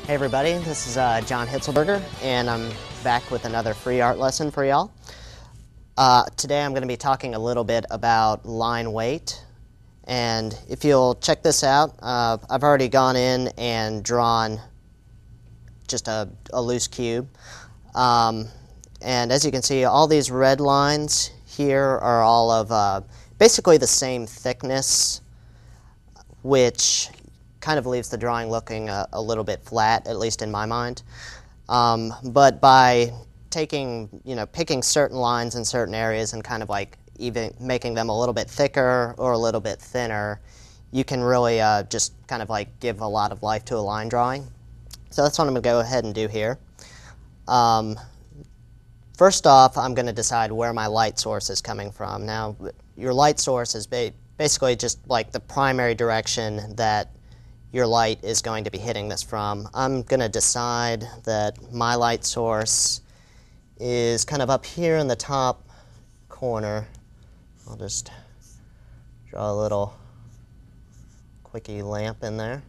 Hey everybody, this is John Hitselberger, and I'm back with another free art lesson for y'all. Today I'm going to be talking a little bit about line weight, and if you'll check this out, I've already gone in and drawn just a loose cube, and as you can see, all these red lines here are all of basically the same thickness, which kind of leaves the drawing looking a little bit flat, at least in my mind. But by picking certain lines in certain areas and kind of like even making them a little bit thicker or a little bit thinner, you can really just kind of like give a lot of life to a line drawing. So that's what I'm going to go ahead and do here. First off, I'm going to decide where my light source is coming from. Now, your light source is basically just like the primary direction that your light is going to be hitting this from. I'm going to decide that my light source is kind of up here in the top corner. I'll just draw a little quickie lamp in there.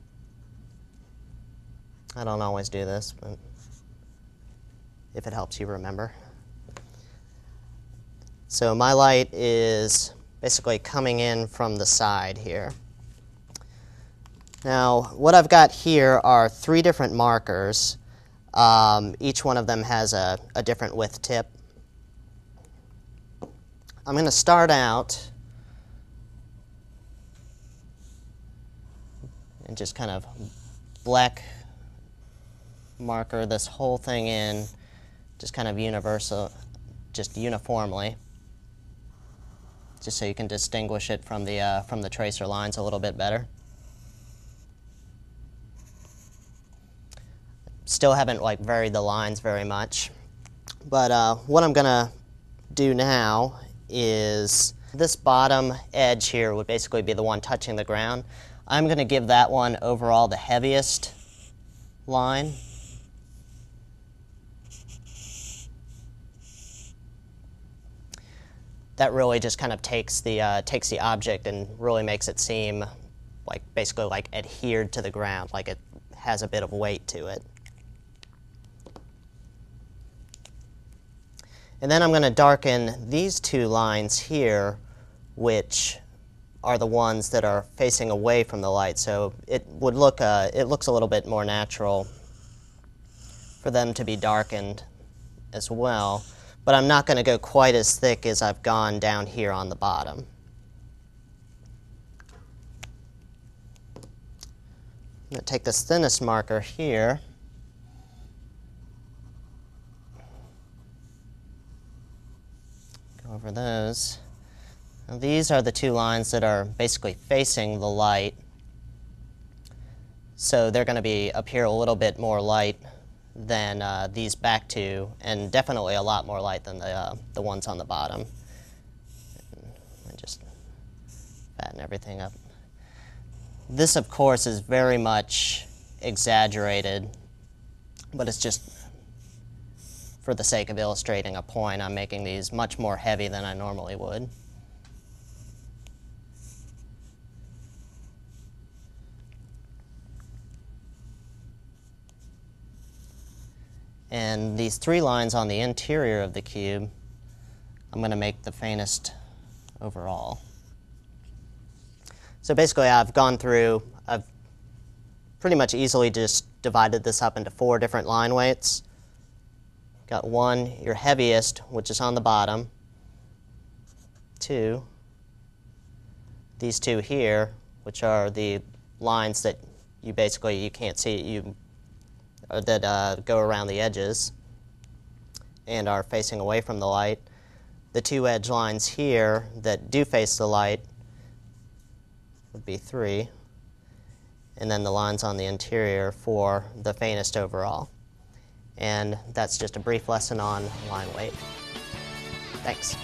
I don't always do this, but if it helps you remember. So my light is basically coming in from the side here. Now, what I've got here are 3 different markers. Each one of them has a different width tip. I'm going to start out and just kind of black marker this whole thing in, just kind of uniformly, just so you can distinguish it from the tracer lines a little bit better. Still haven't varied the lines very much, but what I'm gonna do now is this bottom edge here would basically be the one touching the ground. I'm gonna give that one overall the heaviest line. That really just kind of takes the object and really makes it seem basically adhered to the ground, like it has a bit of weight to it. And then I'm going to darken these 2 lines here, which are the ones that are facing away from the light. So it looks a little bit more natural for them to be darkened as well. But I'm not going to go quite as thick as I've gone down here on the bottom. I'm going to take this thinnest marker here. Over those. Now these are the 2 lines that are basically facing the light, so they're going to appear a little bit more light than these back 2, and definitely a lot more light than the ones on the bottom. And just fatten everything up. This, of course, is very much exaggerated, but it's just for the sake of illustrating a point. I'm making these much more heavy than I normally would. And these 3 lines on the interior of the cube, I'm going to make the faintest overall. So basically I've pretty much easily just divided this up into 4 different line weights. Got 1, your heaviest, which is on the bottom. 2, these 2 here, which are the lines that you can't see, that go around the edges and are facing away from the light. The 2 edge lines here that do face the light would be 3, and then the lines on the interior for the faintest overall. And that's just a brief lesson on line weight. Thanks.